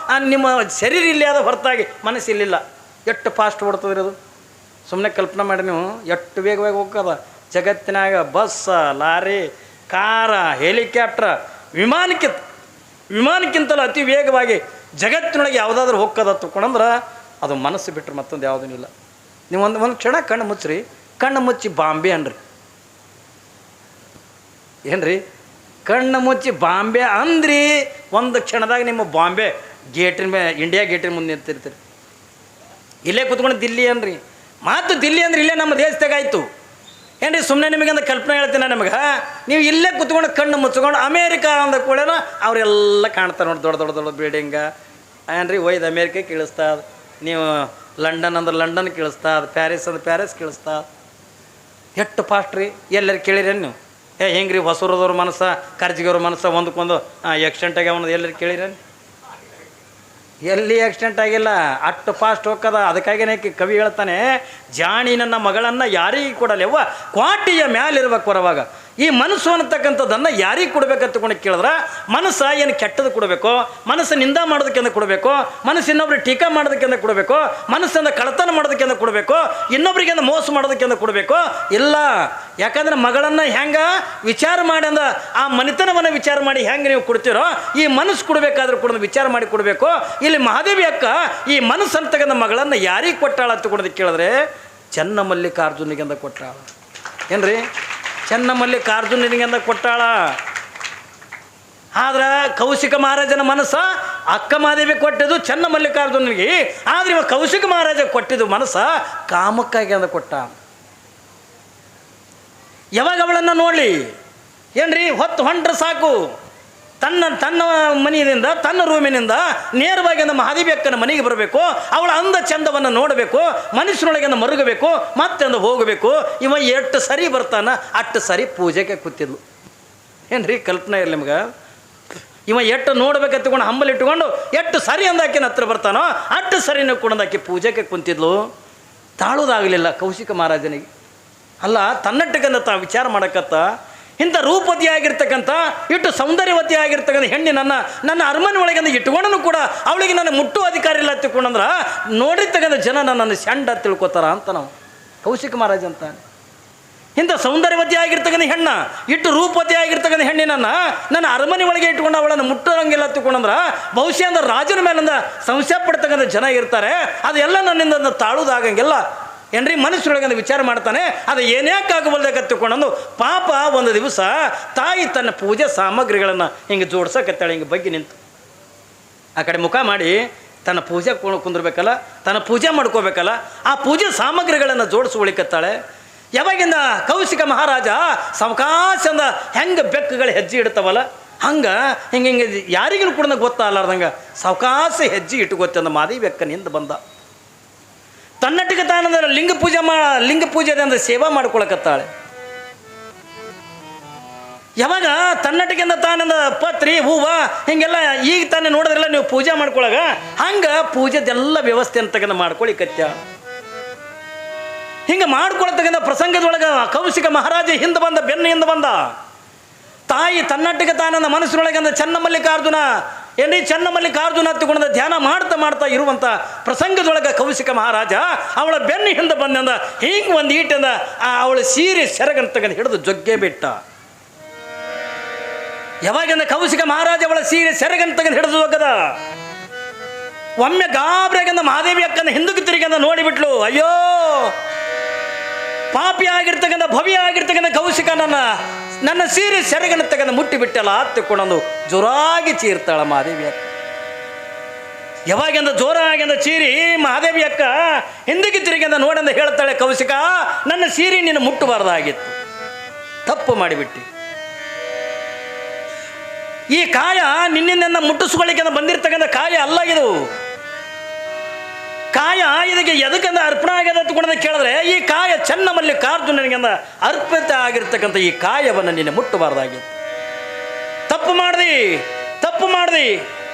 ನಿಮ್ಮ ಶರೀರ ಇಲ್ಲಿ ಆದ ಹೊರತಾಗಿ ಮನಸ್ಸು ಇಲ್ಲಿಲ್ಲ. ಎಷ್ಟು ಫಾಸ್ಟ್ ಓಡ್ತದ್ರಿ ಅದು. ಸುಮ್ಮನೆ ಕಲ್ಪನೆ ಮಾಡಿ ನೀವು ಎಷ್ಟು ವೇಗವಾಗಿ ಹೋಗ್ತದ ಜಗತ್ತಿನಾಗ. ಬಸ್, ಲಾರಿ, ಕಾರ, ಹೆಲಿಕಾಪ್ಟ್ರ, ವಿಮಾನಕ್ಕಿಂತಲೂ ಅತಿ ವೇಗವಾಗಿ ಜಗತ್ತಿನೊಳಗೆ ಯಾವುದಾದ್ರೂ ಹೋಗ್ಕದ ತಗೊಂಡ್ರೆ ಅದು ಮನಸ್ಸು ಬಿಟ್ಟರೆ ಮತ್ತೊಂದು ಯಾವುದೂ ಇಲ್ಲ. ನೀವು ಒಂದು ಕ್ಷಣ ಕಣ್ಣು ಮುಚ್ಚ್ರಿ, ಕಣ್ಣು ಮುಚ್ಚಿ ಬಾಂಬೆ ಅನ್ರಿ. ಏನ್ರಿ ಕಣ್ಣು ಮುಚ್ಚಿ ಬಾಂಬೆ ಅಂದ್ರಿ, ಒಂದು ಕ್ಷಣದಾಗ ನಿಮ್ಮ ಬಾಂಬೆ ಗೇಟಿನ ಇಂಡಿಯಾ ಗೇಟಿನ ಮುಂದೆ ನಿಂತಿರ್ತೀರಿ. ಇಲ್ಲೇ ಕೂತ್ಕೊಂಡು ದಿಲ್ಲಿ ಅನ್ರಿ, ಮಾತು ದಿಲ್ಲಿ ಅಂದ್ರೆ ಇಲ್ಲೇ ನಮ್ಮ ದೇಶದಾಗ ಆಯಿತು ಏನ್ರಿ. ಸುಮ್ಮನೆ ನಿಮಗಂದು ಕಲ್ಪನೆ ಹೇಳ್ತೀನಿ ನಿಮಗೆ, ನೀವು ಇಲ್ಲೇ ಕೂತ್ಕೊಂಡು ಕಣ್ಣು ಮುಚ್ಕೊಂಡು ಅಮೇರಿಕಾ ಅಂದ ಕೂಡ ಅವರೆಲ್ಲ ಕಾಣ್ತಾರೆ ನೋಡಿ, ದೊಡ್ಡ ದೊಡ್ಡ ದೊಡ್ಡ ಬಿಲ್ಡಿಂಗ ಏನ್ರಿ. ಒಯ್ದು ಅಮೇರಿಕಕ್ಕೆ ಇಳಿಸ್ತಾ, ನೀವು ಲಂಡನ್ ಅಂದ್ರೆ ಲಂಡನ್ ಕೇಳಿಸ್ತಾ, ಪ್ಯಾರಿಸ್ ಅಂದ್ರೆ ಪ್ಯಾರಿಸ್ ಕೇಳಿಸ್ತಾ. ಎಷ್ಟು ಫಾಸ್ಟ್ ರೀ. ಎಲ್ಲರೂ ಕೇಳಿರೇನು ನೀವು? ಹೆಂಗೆ ರೀ ಹೊಸೂರದವ್ರ ಮನಸ್ಸು ಕರ್ಜಿಗವ್ರ ಮನಸ್ಸು ಒಂದಕ್ಕೊಂದು ಆಕ್ಸಿಡೆಂಟ್ ಆಗ್ಯಾವ ಎಲ್ಲರೂ ಕೇಳಿರೇನು? ಎಲ್ಲಿ ಆಕ್ಸಿಡೆಂಟ್ ಆಗಿಲ್ಲ, ಅಷ್ಟು ಫಾಸ್ಟ್ ಹೋಗ್ತದ. ಅದಕ್ಕಾಗಿನೇ ಕವಿ ಹೇಳ್ತಾನೆ, ಜಾಣಿ ನನ್ನ ಮಗಳನ್ನು ಯಾರಿಗೆ ಕೊಡಲೆವ್ವ ಕ್ವಾಟಿಯ ಮ್ಯಾಲಿರ್ಬೇಕು ಹೊರವಾಗ. ಈ ಮನಸ್ಸು ಅನ್ನತಕ್ಕಂಥದ್ದನ್ನು ಯಾರಿಗೆ ಕೊಡಬೇಕಂತ ಕೇಳಿದ್ರೆ, ಮನಸ್ಸು ಏನು ಕೆಟ್ಟದ್ದು ಕೊಡಬೇಕು, ಮನಸ್ಸು ನಿಂದ ಮಾಡೋದಕ್ಕೆಂದು ಕೊಡಬೇಕು, ಮನಸ್ಸು ಇನ್ನೊಬ್ರಿಗೆ ಟೀಕಾ ಮಾಡೋದಕ್ಕೆಂದು ಕೊಡಬೇಕು, ಮನಸ್ಸಿಂದ ಕಳತನ ಮಾಡೋದಕ್ಕೆಂದು ಕೊಡಬೇಕು, ಇನ್ನೊಬ್ರಿಗೆಂದು ಮೋಸ ಮಾಡೋದಕ್ಕೆಂದು ಕೊಡಬೇಕು ಇಲ್ಲ. ಯಾಕಂದ್ರೆ ಮಗಳನ್ನು ಹೆಂಗೆ ವಿಚಾರ ಮಾಡಿ ಅಂದ ಆ ಮನೆತನವನ್ನು ವಿಚಾರ ಮಾಡಿ ಹೆಂಗೆ ನೀವು ಕೊಡ್ತೀರೋ, ಈ ಮನಸ್ಸು ಕೊಡಬೇಕಾದ್ರೂ ಕೂಡ ವಿಚಾರ ಮಾಡಿ ಕೊಡಬೇಕು. ಇಲ್ಲಿ ಮಹಾದೇವಿ ಅಕ್ಕ ಈ ಮನಸ್ಸು ಅಂತಕ್ಕಂಥ ಮಗಳನ್ನು ಯಾರಿಗೆ ಕೊಟ್ಟಾಳ ಅಂತ ಕೊಡೋದಕ್ಕೆ ಕೇಳಿದ್ರೆ, ಚನ್ನಮಲ್ಲಿಕಾರ್ಜುನಿಗೆಂದ ಕೊಟ್ಟಾಳ. ಏನ್ರಿ ಚನ್ನಮಲ್ಲಿಕಾರ್ಜುನಿಗೆಂದ ಕೊಟ್ಟಾಳ. ಆದ್ರೆ ಕೌಶಿಕ ಮಹಾರಾಜನ ಮನಸ್ಸ ಅಕ್ಕ ಮಹಾದೇವಿ ಕೊಟ್ಟಿದ್ದು ಚನ್ನಮಲ್ಲಿಕಾರ್ಜುನಿಗೆ. ಆದ್ರೆ ಇವ ಕೌಶಿಕ ಮಹಾರಾಜ ಕೊಟ್ಟಿದ್ದು ಮನಸ್ಸ ಕಾಮಕ್ಕಾಗಿ ಅಂದ ಕೊಟ್ಟ. ಯಾವಾಗ ಅವಳನ್ನು ನೋಡಲಿ ಏನ್ರಿ ಹೊತ್ತು ಹೊಂಟ್ರೆ ಸಾಕು, ತನ್ನ ಮನೆಯಿಂದ ತನ್ನ ರೂಮಿನಿಂದ ನೇರವಾಗಿ ಅಂದ ಮಹಾದೇವಿ ಅಕ್ಕನ ಮನೆಗೆ ಬರಬೇಕು. ಅವಳ ಅಂದ ಚಂದವನ್ನು ನೋಡಬೇಕು, ಮನುಷ್ಯನೊಳಗೆ ಮರುಗಬೇಕು, ಮತ್ತೆ ಅಂದ ಹೋಗಬೇಕು. ಇವ ಎಷ್ಟು ಸರಿ ಬರ್ತಾನ ಅಷ್ಟು ಸರಿ ಪೂಜೆಗೆ ಕೂತಿದ್ಲು. ಏನ್ರಿ ಕಲ್ಪನೆ ಇರಲಿ ನಿಮ್ಗೆ. ಇವ ಎಷ್ಟು ನೋಡ್ಬೇಕಂತಕೊಂಡು ಹಂಬಲ್ ಇಟ್ಟುಕೊಂಡು ಎಷ್ಟು ಸರಿ ಅಂದಾಕಿನ ಹತ್ರ ಬರ್ತಾನೋ ಅಷ್ಟು ಸರಿನೂ ಕೂಡ ಅಂದಾಕಿ ಪೂಜೆಗೆ ಕುಂತಿದ್ಲು. ತಾಳೋದಾಗಲಿಲ್ಲ ಕೌಶಿಕ ಮಹಾರಾಜನಿಗೆ. ಅಲ್ಲ ತನ್ನಟ್ಟಕ್ಕಂದ ತಾ ವಿಚಾರ ಮಾಡಕತ್ತ, ಇಂಥ ರೂಪವತಿ ಆಗಿರ್ತಕ್ಕಂಥ ಇಟ್ಟು ಸೌಂದರ್ಯವತಿ ಆಗಿರ್ತಕ್ಕಂಥ ಹೆಣ್ಣು ನನ್ನ ಅರಮನೆ ಒಳಗೆ ಇಟ್ಕೊಂಡನು ಕೂಡ ಅವಳಿಗೆ ನನ್ನ ಮುಟ್ಟುವ ಅಧಿಕಾರ ಇಲ್ಲ ತಿಳ್ಕೊಂಡಂದ್ರೆ ನೋಡಿರ್ತಕ್ಕಂಥ ಜನ ನನ್ನನ್ನು ಶಂಡ ತಿಳ್ಕೊತಾರ ಅಂತ ನಾವು ಕೌಶಿಕ ಮಹಾರಾಜ ಅಂತಾನೆ. ಇಂಥ ಸೌಂದರ್ಯವತಿ ಆಗಿರ್ತಕ್ಕಂಥ ಹೆಣ್ಣ ಇಟ್ಟು ರೂಪವತಿ ಆಗಿರ್ತಕ್ಕಂಥ ಹೆಣ್ಣಿನನ್ನು ನನ್ನ ಅರಮನೆ ಒಳಗೆ ಇಟ್ಕೊಂಡು ಅವಳನ್ನು ಮುಟ್ಟೋಂಗಿಲ್ಲ ತಿಳ್ಕೊಂಡಂದ್ರೆ ಬಹುಶಃ ಅಂದ್ರೆ ರಾಜನ ಮೇಲಿಂದ ಸಂಶಯ ಪಡ್ತಕ್ಕಂಥ ಜನ ಇರ್ತಾರೆ. ಅದೆಲ್ಲ ನನ್ನಿಂದ ತಾಳುವುದಾಗಂಗಿಲ್ಲ ಏನ್ರಿ. ಮನಸ್ಸೊಳಗೆ ವಿಚಾರ ಮಾಡ್ತಾನೆ, ಅದು ಏನ್ಯಾಕಾಗಬಲ್ದೆ ಕತ್ತಿಕೊಂಡು ಪಾಪ ಒಂದು ದಿವಸ ತಾಯಿ ತನ್ನ ಪೂಜೆ ಸಾಮಗ್ರಿಗಳನ್ನು ಹಿಂಗೆ ಜೋಡ್ಸಕತ್ತಾಳೆ. ಹಿಂಗೆ ಬಗ್ಗೆ ನಿಂತು ಆ ಕಡೆ ಮುಖ ಮಾಡಿ ತನ್ನ ಪೂಜೆ ಕುಂದಿರ್ಬೇಕಲ್ಲ, ತನ್ನ ಪೂಜೆ ಮಾಡ್ಕೋಬೇಕಲ್ಲ, ಆ ಪೂಜೆ ಸಾಮಗ್ರಿಗಳನ್ನು ಜೋಡಿಸ್ಕೊಳಿಕತ್ತಾಳೆ. ಯಾವಾಗಿಂದ ಕೌಶಿಕ ಮಹಾರಾಜ ಸಾವಕಾಶಂದ ಹೆಂಗೆ ಬೆಕ್ಕುಗಳು ಹೆಜ್ಜೆ ಇಡ್ತಾವಲ್ಲ ಹಂಗೆ ಹಿಂಗೆ ಯಾರಿಗೂ ಕೂಡ ಗೊತ್ತಾಗಲಾರ್ದಂಗೆ ಸಾವಕಾಶ ಹೆಜ್ಜೆ ಇಟ್ಟು ಗೊತ್ತಂದ ಮಾದೇವಿ ಬೆಕ್ಕನಿಂದ ಬಂದ. ತನ್ನಟ್ಟಿಗೆ ತಾನಂದ್ರೆ ಲಿಂಗ ಪೂಜೆ ಅಂದ್ರೆ ಸೇವಾ ಮಾಡ್ಕೊಳಕತ್ತಾಳೆ. ಯಾವಾಗ ತನ್ನಟ್ಟಿಗೆಂದ ತಾನಂದ ಪತ್ರಿ ಹೂವ ಹಿಂಗೆಲ್ಲ ಈಗ ತಾನೇ ನೋಡಿದ್ರಲ್ಲ ನೀವು ಪೂಜೆ ಮಾಡ್ಕೊಳಗ ಹಂಗೆ ಪೂಜೆದೆಲ್ಲ ವ್ಯವಸ್ಥೆ ಅಂತಕ್ಕಂಥ ಮಾಡ್ಕೊಳ್ಳಿ ಕತ್ಯ. ಹಿಂಗೆ ಮಾಡ್ಕೊಳತಕ್ಕಂಥ ಪ್ರಸಂಗದೊಳಗೆ ಕೌಶಿಕ ಮಹಾರಾಜ ಬೆನ್ನು ಹಿಂದೆ ಬಂದ. ತಾಯಿ ತನ್ನಟ್ಟಿಗೆ ತಾನಂದ ಮನಸ್ಸಿನೊಳಗಂದ ಚನ್ನಮಲ್ಲಿಕಾರ್ಜುನ ಏನ್ರಿ ಚನ್ನಮಲ್ಲಿಕಾರ್ಜುನ ಹತ್ತಿಕೊಂಡ ಧ್ಯಾನ ಮಾಡ್ತಾ ಇರುವಂಥ ಪ್ರಸಂಗದೊಳಗೆ ಕೌಶಿಕ ಮಹಾರಾಜ ಅವಳ ಬೆನ್ನು ಹಿಂದೆ ಬಂದಂದ ಹಿಂಗೆ ಒಂದು ಈಟಿಂದ ಅವಳ ಸೀರೆ ಸೆರಗಂತಕ್ಕಂಥ ಹಿಡಿದು ಜೊಗ್ಗೆ ಬಿಟ್ಟ. ಯಾವಾಗಿಂದ ಕೌಶಿಕ ಮಹಾರಾಜ ಅವಳ ಸೀರೆ ಸೆರಗಂತಕ್ಕಂಥ ಹಿಡಿದು ಹೋಗದ ಒಮ್ಮೆ ಗಾಬ್ರಾಗಂದ ಮಹಾದೇವಿ ಅಕ್ಕನ ಹಿಂದಕ್ಕೆ ತಿರುಗಂದ ನೋಡಿಬಿಟ್ಲು. ಅಯ್ಯೋ ಪಾಪಿ ಆಗಿರ್ತಕ್ಕಂಥ ಭವ್ಯ ಆಗಿರ್ತಕ್ಕಂಥ ಕೌಶಿಕ ನನ್ನ ಸೀರೆ ಸೆರಗನ್ನತಕ್ಕಂಥ ಮುಟ್ಟಿ ಬಿಟ್ಟಲ್ಲ ಹತ್ತಿಕೊಂಡೊಂದು ಜೋರಾಗಿ ಚೀರ್ತಾಳ ಮಹಾದೇವಿ ಅಕ್ಕ. ಯಾವಾಗಿಂದ ಜೋರಾಗಿಂದ ಚೀರಿ ಮಹಾದೇವಿ ಅಕ್ಕ ಹಿಂದಕ್ಕೆ ತಿರುಗಿಂದ ನೋಡಂದ ಹೇಳ್ತಾಳೆ, ಕೌಶಿಕ ನನ್ನ ಸೀರೆ ನೀನು ಮುಟ್ಟಬಾರ್ದಾಗಿತ್ತು, ತಪ್ಪು ಮಾಡಿಬಿಟ್ಟು. ಈ ಕಾಯ ನಿನ್ನಿಂದ ಮುಟ್ಟಿಸ್ಕೊಳ್ಳಿಕ್ಕೆ ಬಂದಿರ್ತಕ್ಕಂಥ ಕಾಯ ಅಲ್ಲ ಇದು. ಕಾಯ ಇದಕ್ಕೆ ಎದಕ್ಕಂದ ಅರ್ಪಣೆ ಆಗ್ಯದ ತಗೊಂಡ ಕೇಳಿದ್ರೆ ಈ ಕಾಯ ಚನ್ನಮಲ್ಲಿಕಾರ್ಜುನನಿಗೆಂದ ಅರ್ಪಿತ ಆಗಿರ್ತಕ್ಕಂಥ ಈ ಕಾಯವನ್ನು ನೀನು ಮುಟ್ಟಬಾರ್ದಾಗಿತ್ತು. ತಪ್ಪು ಮಾಡ್ದಿ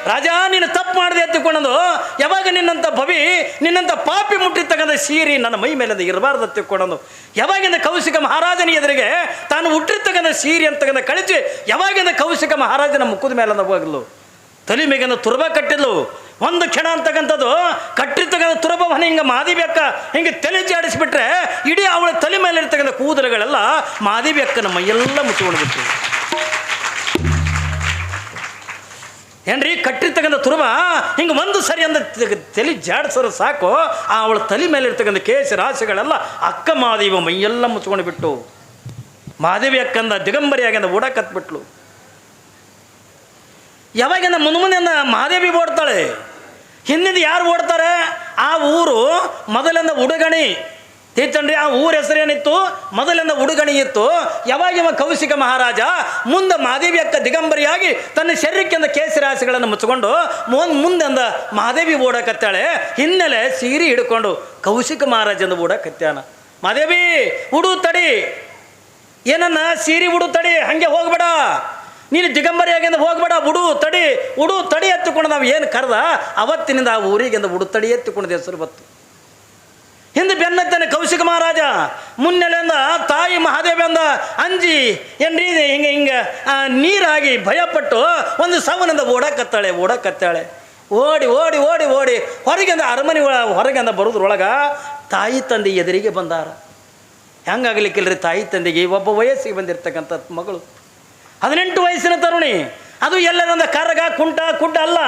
ರಾಜ, ನೀನು ತಪ್ಪು ಮಾಡಿದೆ ಎತ್ತಿಕೊಂಡಂದು. ಯಾವಾಗ ನಿನ್ನಂಥ ಪಾಪಿ ಮುಟ್ಟಿರ್ತಕ್ಕಂಥ ಸೀರೆ ನನ್ನ ಮೈ ಮೇಲಿಂದ ಇರಬಾರ್ದು ಎತ್ತಿಕೊಂಡಂದು. ಯಾವಾಗಿಂದ ಕೌಶಿಕ ಮಹಾರಾಜನ ಎದುರಿಗೆ ತಾನು ಹುಟ್ಟಿರ್ತಕ್ಕಂಥ ಸೀರೆ ಅಂತಕ್ಕಂಥ ಕಳಿಸಿ ಯಾವಾಗಿಂದ ಕೌಶಿಕ ಮಹಾರಾಜನ ಮುಖದ ಮೇಲಿಂದ ಹೋಗಲು ತಲೆ ಮೇಗಿಂದ ತುರ್ಬ ಕಟ್ಟಿದ್ಲು. ಒಂದು ಕ್ಷಣ ಅಂತಕ್ಕಂಥದ್ದು ಕಟ್ಟಿರ್ತಕ್ಕಂಥ ತುರಬವನ್ನು ಹಿಂಗೆ ಮಾದೇವಿ ಅಕ್ಕ ಹಿಂಗೆ ತಲೆ ಜಾಡಿಸಿಬಿಟ್ರೆ ಇಡೀ ಅವಳ ತಲೆ ಮೇಲೆ ಇರ್ತಕ್ಕಂಥ ಕೂದಲುಗಳೆಲ್ಲ ಮಾದೇವಿ ಅಕ್ಕನ ಮೈಯೆಲ್ಲ ಮುಚ್ಚಿಕೊಂಡು ಬಿಟ್ಟು ಏನ್ರಿ ಕಟ್ಟಿರ್ತಕ್ಕಂಥ ತುರುಬ ಹಿಂಗೆ ಒಂದು ಸರಿ ಅಂದ ತಲೆ ಜಾಡ್ಸರು ಸಾಕು, ಅವಳ ತಲೆ ಮೇಲೆ ಇರ್ತಕ್ಕಂಥ ಕೇಶ ರಾಶಿಗಳೆಲ್ಲ ಅಕ್ಕ ಮಹಾದೇವಿ ಮೈಯೆಲ್ಲ ಮುಚ್ಕೊಂಡು ಬಿಟ್ಟು ಮಹಾದೇವಿ ಅಕ್ಕಂದ ದಿಗಂಬರಿಯಾಗಿಂದ ಓಡಾಕತ್ಬಿಟ್ಲು. ಯಾವಾಗಿಂದ ಮುಂದೆ ಮಹಾದೇವಿ ಓಡ್ತಾಳೆ, ಹಿಂದಿಂದ ಯಾರು ಓಡ್ತಾರೆ? ಆ ಊರು ಮೊದಲಿಂದ ಉಡುಗಣಿ ತೀರ್ಥಂಡ್ರಿ. ಆ ಊರ ಹೆಸರೇನಿತ್ತು? ಮೊದಲಿಂದ ಉಡುಗಣಿ ಇತ್ತು. ಯಾವಾಗ ಕೌಶಿಕ ಮಹಾರಾಜ ಮುಂದೆ ಮಹಾದೇವಿ ಅಕ್ಕ ದಿಗಂಬರಿಯಾಗಿ ತನ್ನ ಶರೀರಕ್ಕಿಂದ ಕೇಸರಾಶಿಗಳನ್ನು ಮುಚ್ಚಿಕೊಂಡು ಮುಂದೆಂದ ಮಹಾದೇವಿ ಓಡಕತ್ತಾಳೆ. ಹಿನ್ನೆಲೆ ಸೀರೆ ಹಿಡ್ಕೊಂಡು ಕೌಶಿಕ ಮಹಾರಾಜಂದ ಓಡಕತ್ಯಾನ. ಮಹಾದೇವಿ ಉಡು ತಡಿ, ಏನನ್ನ ಸೀರೆ ಉಡು ತಡಿ, ಹಾಗೆ ಹೋಗ್ಬೇಡ, ನೀನು ದಿಗಂಬರಿಯಾಗಿಂದ ಹೋಗ್ಬೇಡ, ಉಡು ತಡಿ ಎತ್ತಿಕೊಂಡು ನಾವು ಏನು ಕರೆದ ಅವತ್ತಿನಿಂದ ಆ ಊರಿಗಿಂದ ಉಡು ತಡಿ ಎತ್ತಿಕೊಂಡು ಹೆಸರು ಬತ್ತು. ಹಿಂದೆ ಬೆನ್ನತ್ತಾನೆ ಕೌಶಿಕ ಮಹಾರಾಜ, ಮುನ್ನೆಲೆಯಿಂದ ತಾಯಿ ಮಹಾದೇವಿ ಅಂದ ಅಂಜಿ ಏನ್ರಿ ಹಿಂಗೆ ನೀರಾಗಿ ಭಯಪಟ್ಟು ಒಂದು ಸವನಿಂದ ಓಡಕತ್ತಾಳೆ. ಓಡಿ ಓಡಿ ಓಡಿ ಓಡಿ ಹೊರಗಿಂದ ಅರಮನೆ ಹೊರಗಿಂದ ಬರೋದ್ರೊಳಗೆ ತಾಯಿ ತಂದೆ ಎದುರಿಗೆ ಬಂದಾರ. ಹೆಂಗಾಗಲಿಕ್ಕಿಲ್ರಿ ತಾಯಿ ತಂದೆಗೆ ಒಬ್ಬ ವಯಸ್ಸಿಗೆ ಬಂದಿರ್ತಕ್ಕಂಥ ಮಗಳು, 18 ವಯಸ್ಸಿನ ತರುಣಿ, ಅದು ಎಲ್ಲರಂದ ಕರಗ ಕುಂಟ ಅಲ್ಲ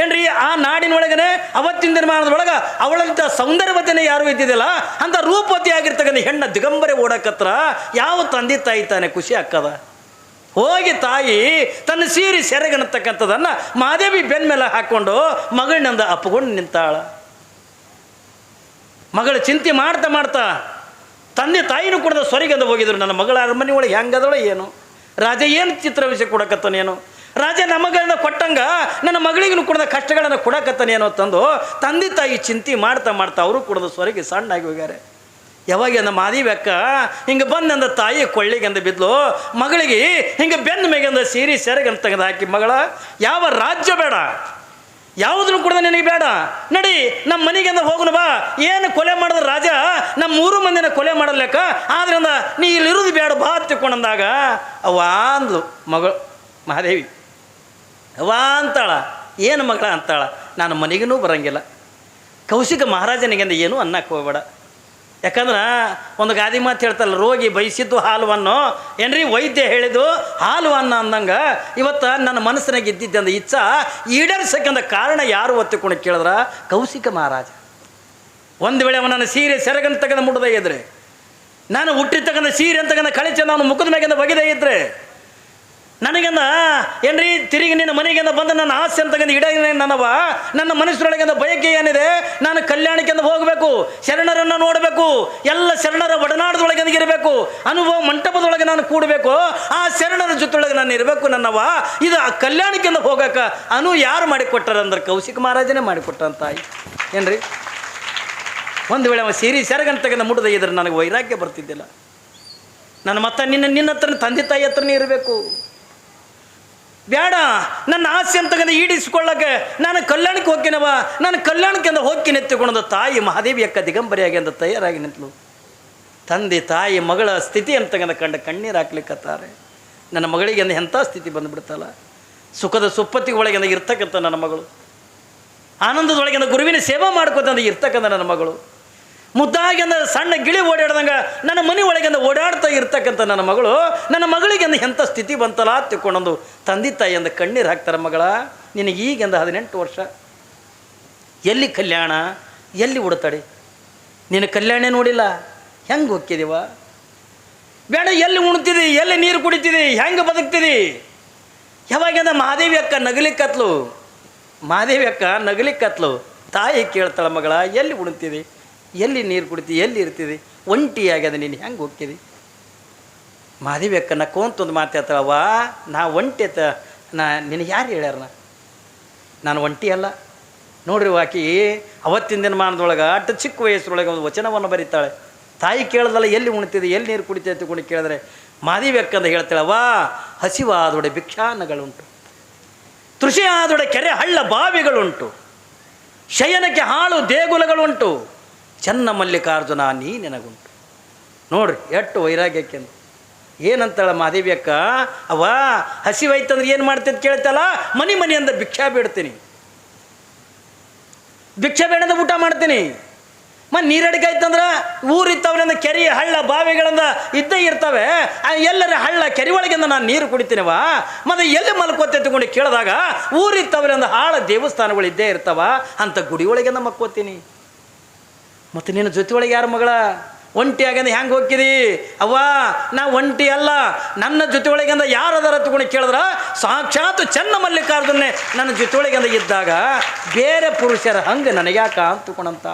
ಏನ್ರಿ. ಆ ನಾಡಿನೊಳಗನೆ ಅವತ್ತಿನ ದಿನಮಾನದೊಳಗೆ ಅವಳಂಥ ಸೌಂದರ್ಯವತಿನೇ ಯಾರೂ ಇದ್ದಿದ್ದಿಲ್ಲ. ಅಂಥ ರೂಪವತಿ ಆಗಿರ್ತಕ್ಕಂಥ ಹೆಣ್ಣ ದಿಗಂಬರೆ ಓಡಕತ್ರ ಯಾವ ತಂದೆ ತಾಯಿ ತಾನೆ ಖುಷಿ ಆಗ್ತದ. ಹೋಗಿ ತಾಯಿ ತನ್ನ ಸೀರೆ ಸೆರೆಗನ್ನತಕ್ಕಂಥದ್ದನ್ನು ಮಹಾದೇವಿ ಬೆನ್ನ ಮೇಲೆ ಹಾಕ್ಕೊಂಡು ಮಗಳನ್ನಂದ ಅಪ್ಪಗೊಂಡು ನಿಂತಾಳ. ಮಗಳು ಚಿಂತೆ ಮಾಡ್ತಾ ತಂದೆ ತಾಯಿನೂ ಕೂಡ ಸ್ವರಿಗಂದ ಹೋಗಿದ್ರು. ನನ್ನ ಮಗಳ ಅರಮನೆ ಒಳಗೆ ಹೆಂಗದಳ ಏನು, ರಾಜ ಏನು ಚಿತ್ರ ವಿಷಯ ಕೊಡಕತ್ತಾನೇನು, ರಾಜ ನಮಗಳನ್ನ ಕೊಟ್ಟಂಗ ನನ್ನ ಮಗಳಿಗೂ ಕೂಡ ಕಷ್ಟಗಳನ್ನು ಕೊಡಕತ್ತಾನೇನೋ ತಂದು ತಂದೆ ತಾಯಿ ಚಿಂತೆ ಮಾಡ್ತಾ ಅವರು ಕೂಡ ಸ್ವರಿಗೆ ಸಣ್ಣಾಗಿ ಹೋಗ್ಯಾರೆ. ಯಾವಾಗ ಅಂದ ಮಾದೇವಿ ಅಕ್ಕ ಹಿಂಗೆ ಬಂದಂದ ತಾಯಿ ಕೊಳ್ಳಿಗೆಂದ ಬಿದ್ಲು. ಮಗಳಿಗೆ ಹಿಂಗೆ ಬೆನ್ನ ಮೇಗಂದ ಸೀರೆ ಸೆರೆಗಂತ ತೆಗೆದು ಹಾಕಿ, ಮಗಳ ಯಾವ ರಾಜ್ಯ ಬೇಡ, ಯಾವುದನ್ನು ಕೂಡ ನಿನಗೆ ಬೇಡ, ನಡಿ ನಮ್ಮ ಮನೆಗೆಂದ ಹೋಗುನು ಬಾ. ಏನು ಕೊಲೆ ಮಾಡಿದ ರಾಜ ನಮ್ಮ 3 ಮಂದಿನ ಕೊಲೆ ಮಾಡಲೇಕ, ಆದ್ರಿಂದ ನೀ ಇಲ್ಲಿರೋದು ಬೇಡ ಬಾ ತಿಳ್ಕೊಂಡಂದಾಗ ಅವ್ವ ಅಂದ್ಲು ಮಗಳು ಮಹಾದೇವಿ. ಅವ್ವ ಅಂತಾಳ, ಏನು ಮಗಳ ಅಂತಾಳ, ನಾನು ಮನೆಗೂ ಬರಂಗಿಲ್ಲ. ಕೌಶಿಕ ಮಹಾರಾಜನಿಗೆಂದ ಏನು ಅನ್ನಕ್ಕೆ ಹೋಗ್ಬೇಡ, ಯಾಕಂದ್ರೆ ಒಂದು ಗಾದಿ ಮಾತು ಹೇಳ್ತಲ್ಲ, ರೋಗಿ ಬಯಸಿದ್ದು ಹಾಲುವನ್ನು ಏನ್ರಿ ವೈದ್ಯ ಹೇಳಿದ್ದು ಹಾಲುವನ್ನು ಅಂದಂಗೆ ಇವತ್ತು ನನ್ನ ಮನಸ್ಸಿನಾಗ ಇದ್ದಿದ್ದಂದ ಇಚ್ಛಾ ಈಡೇರಿಸಕ್ಕಂದ ಕಾರಣ ಯಾರು ಒತ್ತಿಕೊಂಡು ಕೇಳಿದ್ರ ಕೌಶಿಕ ಮಹಾರಾಜ. ಒಂದು ವೇಳೆ ಅವನ ಸೀರೆ ಸೆರಗನ್ನು ತಗದ ಮುಟ್ಟದೇ ಇದ್ರೆ, ನಾನು ಹುಟ್ಟಿ ತಗಂದ ಸೀರೆ ಅಂತಕ್ಕಂಥ ಕಳಿಚ ನಾನು ಮುಖದ ಮ್ಯಾಗಿಂದ ಬಗೆದೇ ಇದ್ರೆ, ನನಗೆಂದ ಏನ್ರಿ ತಿರುಗಿ ನಿನ್ನ ಮನೆಗೆಂದ ಬಂದ ನನ್ನ ಆಸೆ ಅಂತಕ್ಕಂಥ ಇಡ ನನ್ನವ ನನ್ನ ಮನಸ್ಸಿನೊಳಗೆಂದ ಬಯಕೆ ಏನಿದೆ, ನಾನು ಕಲ್ಯಾಣಕ್ಕೆಂದ ಹೋಗಬೇಕು, ಶರಣರನ್ನು ನೋಡಬೇಕು, ಎಲ್ಲ ಶರಣರ ಒಡನಾಡದೊಳಗೆ ಇರಬೇಕು, ಅನುಭವ ಮಂಟಪದೊಳಗೆ ನಾನು ಕೂಡಬೇಕು, ಆ ಶರಣರ ಜೊತೆಯೊಳಗೆ ನಾನು ಇರಬೇಕು ನನ್ನವ. ಇದು ಆ ಕಲ್ಯಾಣಕ್ಕೆಂದ ಹೋಗಕ್ಕೆ ಯಾರು ಮಾಡಿಕೊಟ್ಟಾರಂದ್ರೆ ಕೌಶಿಕ ಮಹಾರಾಜನೇ ಮಾಡಿಕೊಟ್ಟಂತ ಏನ್ರಿ. ಒಂದು ವೇಳೆ ಅವ ಸೀರೆ ಸೆರಗಂತ ತೆಗೆದ ಮುಟ್ಟದ ಇದ್ರೆ ನನಗೆ ವೈರಾಗ್ಯ ಬರ್ತಿದ್ದಿಲ್ಲ. ನಾನು ಮತ್ತೆ ನಿನ್ನ ಹತ್ರ ತಂದೆ ತಾಯಿ ಹತ್ರನೇ ಇರಬೇಕು, ಬೇಡ ನನ್ನ ಆಸೆ ಅಂತಕ್ಕಂಥ ಈಡಿಸ್ಕೊಳ್ಳೋಕ್ಕೆ ನಾನು ಕಲ್ಯಾಣಕ್ಕೆ ಹೋಗ್ತೀನವ, ನಾನು ಕಲ್ಯಾಣಕ್ಕೆಂದ ಹೋಗ್ತೀನಿ ಎತ್ತಿಕೊಂಡ ತಾಯಿ ಮಹಾದೇವಿ ಅಕ್ಕ ದಿಗಂಬರಿಯಾಗಿ ಅಂತ ತಯಾರಾಗಿ ನಿಂತಲು. ತಂದೆ ತಾಯಿ ಮಗಳ ಸ್ಥಿತಿ ಅಂತಕ್ಕಂಥ ಕಣ್ಣೀರು ಹಾಕ್ಲಿಕ್ಕತ್ತಾರೆ. ನನ್ನ ಮಗಳಿಗೆ ಅಂದ ಎಂಥ ಸ್ಥಿತಿ ಬಂದುಬಿಡ್ತಲ್ಲ, ಸುಖದ ಸುಪ್ಪತ್ತಿ ಒಳಗಿಂದ ಇರ್ತಕ್ಕಂಥ ನನ್ನ ಮಗಳು, ಆನಂದದೊಳಗಿಂದ ಗುರುವಿನ ಸೇವಾ ಮಾಡ್ಕೋತಂದ ಇರ್ತಕ್ಕಂಥ ನನ್ನ ಮಗಳು, ಮುದ್ದಾಗಿಂದ ಸಣ್ಣ ಗಿಳಿ ಓಡಾಡ್ದಂಗೆ ನನ್ನ ಮನೆ ಒಳಗಿಂದ ಓಡಾಡ್ತಾ ಇರ್ತಕ್ಕಂಥ ನನ್ನ ಮಗಳು, ನನ್ನ ಮಗಳಿಗೆಂದ ಎಂಥ ಸ್ಥಿತಿ ಬಂತಲ್ಲ ತಿಳ್ಕೊಂಡೊಂದು ತಂದೆ ತಾಯಿಯಿಂದ ಕಣ್ಣೀರು ಹಾಕ್ತಾರೆ. ಮಗಳ ನಿನಗೆ ಈಗಿಂದ 18 ವರ್ಷ, ಎಲ್ಲಿ ಕಲ್ಯಾಣ, ಎಲ್ಲಿ ಉಡ್ತಾಡಿ, ನೀನು ಕಲ್ಯಾಣ ನೋಡಿಲ್ಲ, ಹೆಂಗೆ ಹೋಗ್ತಿದೀವ, ಬೇಡ ಎಲ್ಲಿ ಉಣ್ತಿದಿ, ಎಲ್ಲಿ ನೀರು ಕುಡಿತಿದಿ, ಹೆಂಗೆ ಬದುಕ್ತಿದಿ. ಯಾವಾಗಿಂದ ಮಹಾದೇವಿ ಅಕ್ಕ ನಗಲಿಕ್ಕತ್ಲು. ತಾಯಿ ಕೇಳ್ತಾಳ, ಮಗಳ ಎಲ್ಲಿ ಉಣ್ತಿದಿ, ಎಲ್ಲಿ ನೀರು ಕುಡಿತಿ, ಎಲ್ಲಿ ಇರ್ತಿದಿ, ಒಂಟಿಯಾಗ್ಯದ ನೀನು ಹೆಂಗೆ ಹೋಗ್ತಿದಿ. ಮಹಾದೇವಿ ಅಕ್ಕ ನಕ್ಕೊಂತೊಂದು ಮಾತಾಡ್ತಾಳವ್ವ, ನಾ ಒಂಟಿ ನಿನಗೆ ಯಾರು ಹೇಳ್ಯಾರ, ನಾನು ಒಂಟಿ ಅಲ್ಲ ನೋಡ್ರಿ. ಆಕಿ ಅವತ್ತಿನ ದಿನಮಾನದೊಳಗೆ ಅಷ್ಟು ಚಿಕ್ಕ ವಯಸ್ಸರೊಳಗೆ ಒಂದು ವಚನವನ್ನು ಬರೀತಾಳೆ. ತಾಯಿ ಕೇಳ್ದಲ್ಲ ಎಲ್ಲಿ ಉಣ್ತಿದೆ, ಎಲ್ಲಿ ನೀರು ಕುಡಿತೆ ಅಂತಕೊಂಡು ಕೇಳಿದ್ರೆ ಮಹಾದೇವಿ ಅಕ್ಕಂದ ಹೇಳ್ತಾಳವ್ವ, ಹಸಿವಾದೊಡೆ ಭಿಕ್ಷಾನ್ನಗಳುಂಟು, ತೃಷಿಯಾದೊಡೆ ಕೆರೆ ಹಳ್ಳ ಬಾವಿಗಳುಂಟು, ಶಯನಕ್ಕೆ ಹಾಳು ದೇಗುಲಗಳುಂಟು, ಚನ್ನ ಮಲ್ಲಿಕಾರ್ಜುನ ನೀ ನೆನಗುಂಟು. ನೋಡ್ರಿ ಎಷ್ಟು ವೈರಾಗ್ಯಕ್ಕೆ ಏನಂತಾಳ ಮಹಾದೇವಿ ಅಕ್ಕ. ಅವ್ವ ಹಸಿವೈತಂದ್ರೆ ಏನು ಮಾಡ್ತೀನಿ ಕೇಳ್ತಲ್ಲ, ಮನೆಯಿಂದ ಭಿಕ್ಷಾ ಬೇಡ್ತೀನಿ, ಭಿಕ್ಷೆ ಬೇಡದ ಊಟ ಮಾಡ್ತೀನಿ, ನೀರಡಿಕೆ ಐತಂದ್ರೆ ಊರಿತ್ತವ್ರಿಂದ ಕೆರೆ ಹಳ್ಳ ಬಾವಿಗಳಿಂದ ಇದ್ದೇ ಇರ್ತವೆ. ಎಲ್ಲರ ಹಳ್ಳ ಕೆರೆ ಒಳಗಿಂದ ನಾನು ನೀರು ಕುಡಿತೀನವ. ಮತ್ತು ಎಲ್ಲಿ ಮಲ್ಕೋತೆ ತಗೊಂಡು ಕೇಳಿದಾಗ ಊರಿತ್ತವ್ರಿಂದ ಹಾಳ ದೇವಸ್ಥಾನಗಳು ಇದ್ದೇ ಇರ್ತಾವ, ಅಂತ ಗುಡಿ ಒಳಗಿಂದ ಮಕ್ಕೋತೀನಿ. ಮತ್ತು ನಿನ್ನ ಜೊತೆ ಒಳಗೆ ಯಾರು ಮಗಳ ಒಂಟಿ ಆಗ್ಯಂದ ಹೆಂಗೆ ಹೋಗ್ಕಿದಿ? ಅವ್ವ ನಾ ಒಂಟಿ ಅಲ್ಲ, ನನ್ನ ಜೊತೆ ಒಳಗಿಂದ ಯಾರು ಅದರ ತಗೊಂಡು ಕೇಳಿದ್ರೆ ಸಾಕ್ಷಾತ್ ಚೆನ್ನ ಮಲ್ಲಿಕಾರ್ಜುನೇ ನನ್ನ ಜೊತೆ ಒಳಗಿಂದ ಇದ್ದಾಗ ಬೇರೆ ಪುರುಷರ ಹಂಗೆ ನನಗ್ಯಾಕ ಅಂತಕೊಂಡಂತ.